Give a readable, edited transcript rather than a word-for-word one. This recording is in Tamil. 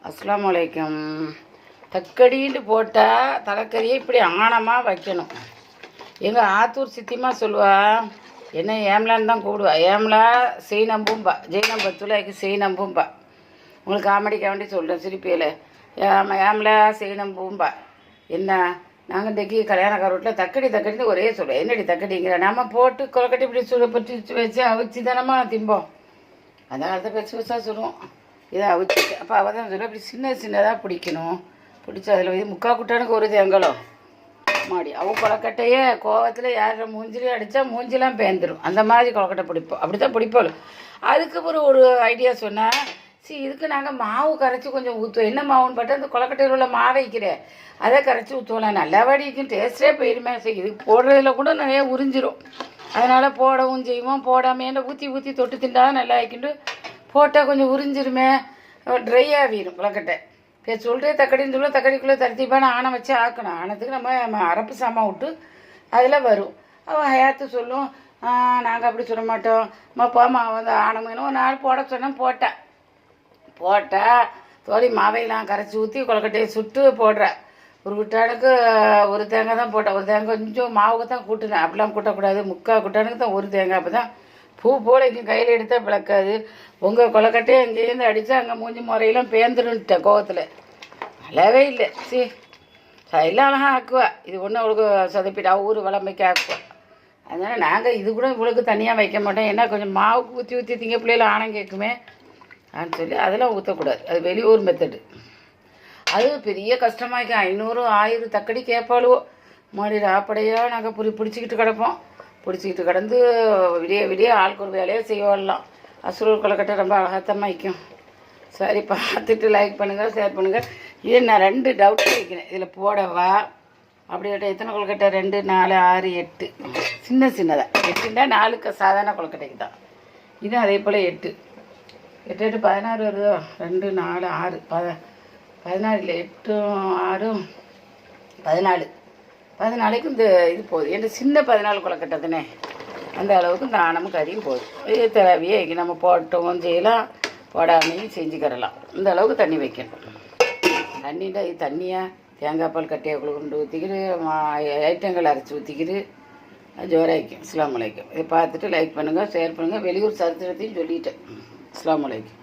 அஸ்ஸலாமு அலைக்கும். தக்கடின்னு போட்டால் தலைக்கறியை இப்படி ஆணமாக வைக்கணும். எங்கள் ஆத்தூர் சித்திமா சொல்லுவா, என்ன ஏம்லான்னு தான் கூப்பிடுவா. ஏம்லா செய்நம்பும்பா, ஜெய்நம்பத்துலைக்கு செய்நம்பும்பா. உங்களுக்கு காமெடிக்காக வேண்டி சொல்கிறேன், சிரிப்பியில். ஏம்லா செய்நம்பும்பா. என்ன நாங்கள் இன்றைக்கி கல்யாணக்கார வீட்டில் தக்கடின்னு ஒரே சொல்லுவோம். என்னடி தக்கடிங்கிற நம்ம போட்டு கொலக்கட்டி இப்படி பற்றி வச்சு அவிச்சு தானம்மா திம்போம். அதனால தான் பெருசாக சொல்லுவோம். இதை அவிச்சு அப்போ அவள் தான் சொல்லுவோம், இப்படி சின்னதாக பிடிக்கணும். பிடிச்சி அதில் வந்து முக்கால் குட்டானுக்கு ஒரு தேங்கலம் மாடி அவள் கொலக்கட்டையே கோவத்தில் யார மூஞ்சிலையும் அடித்தா மூஞ்சிலாம் பேந்துடும். அந்த மாதிரி கொலக்கட்டை பிடிப்போம். அப்படி தான் பிடிப்போம். அதுக்கப்புறம் ஒரு ஐடியா சொன்னால், இதுக்கு நாங்கள் மாவு கரைச்சி கொஞ்சம் ஊற்றுவோம். என்ன மாவுன்னு பார்த்தா அந்த கொலக்கட்டையில் உள்ள மாவை வைக்கிறேன், அதை கரைச்சி ஊற்றுவோம். நல்லா வடிக்கும், டேஸ்ட்டே போயிருமே. இதுக்கு போடுறதுல கூட நிறைய உறிஞ்சிரும். அதனால் போடவும் செய்வோம். போடாமல் ஊற்றி தொட்டு திண்டாதான் நல்லா வைக்கிட்டு போட்டால் கொஞ்சம் உறிஞ்சிருமே, ட்ரை ஆகிடும் கொலக்கட்டை. சொல்கிறேன் தக்கடின்னு சொல்லுவோம். தக்கடிக்குள்ளே தரத்திப்பான ஆணை வச்சு ஆக்கணும். ஆனத்துக்கு நம்ம அரப்பு சாமான் விட்டு அதில் வரும். அவள் ஹயாத்து சொல்லும், நாங்கள் அப்படி சொல்ல மாட்டோம், போமா வந்து ஆணம் வேணும். ஒரு நாள் போட சொன்னேன், போட்டால் தோழி மாவையெல்லாம் கரைச்சி ஊற்றி கொலக்கட்டையை சுட்டு போடுறேன். ஒரு குட்டானுக்கு ஒரு தேங்காய் தான் போட்டேன். ஒரு தேங்காய் கொஞ்சம் மாவுக்கு தான் கூட்டினேன். அப்படிலாம் கூட்டக்கூடாது, முக்கால் குட்டானுக்கு தான் ஒரு தேங்காய். அப்போ தான் பூ போல இங்கே கையில் எடுத்தால் பிளக்காது. உங்கள் கொலக்கட்டையை அங்கேருந்து அடித்தா அங்கே மூஞ்சி முறையெல்லாம் பேந்துருன்ட்டேன் கோவத்தில். நல்லாவே இல்லை. எல்லாம் அழகாக ஆக்குவா. இது ஒன்று அவளுக்கு சொதப்பிட்டா ஊர் வளமைக்கு ஆக்குவா. அதனால் நாங்கள் இது கூட இவளுக்கு தனியாக வைக்க மாட்டோம். ஏன்னா கொஞ்சம் மாவுக்கு ஊற்றி திங்க பிள்ளைகள் ஆணம் கேட்குமே அப்படின்னு சொல்லி அதெல்லாம் ஊற்றக்கூடாது. அது வெளியூர் மெத்தடு. அது பெரிய கஷ்டமாயிருக்கு. 500 1000 தக்கடி கேட்பாளுவோ. மாடி ராப்படையாக நாங்கள் பிடிச்சிக்கிட்டு கிடப்போம். பிடிச்சிக்கிட்டு கிடந்து விடிய ஆளுக்கு ஒரு வேலையை செய்யலாம். அசுரூர் கொலக்கட்டை ரொம்ப அழகாகத்தான் வைக்கும். சரி, பார்த்துட்டு லைக் பண்ணுங்கள், ஷேர் பண்ணுங்கள். இது நான் 2 டவுட் வைக்கிறேன். இதில் போடவா அப்படி கேட்டால் எத்தனை கொலக்கட்டை? 2 4 6 8 சின்னதாக 8ண்டா 4 சாதாரண கொலக்கட்டைக்கு தான். இது அதே போல் 8 8 16 வருதோ. 2 4 6 14 இல்லை 8 6 14 இந்த இது போகுது. என்கிட்ட சின்ன 14 கொலக்கட்டை தானே, அந்த அளவுக்கு இந்த ஆணமும் கறியும் போகுது. இது தேவையே நம்ம போட்டவும் செய்யலாம், போடாமையும் செஞ்சுக்கிறலாம். இந்த அளவுக்கு தண்ணி வைக்கணும். தண்ணின்னா இது தண்ணியாக தேங்காய் பால் கட்டையை கொண்டு ஊற்றிக்கிட்டு ஐட்டங்கள் அரைச்சி ஊற்றிக்கிட்டு ஜோராய்க்கும். அஸ்ஸலாமு அலைக்கும். இதை பார்த்துட்டு லைக் பண்ணுங்கள், ஷேர் பண்ணுங்கள். வெளியூர் சரித்திரத்தையும் சொல்லிட்டேன். அஸ்ஸலாமு அலைக்கும்.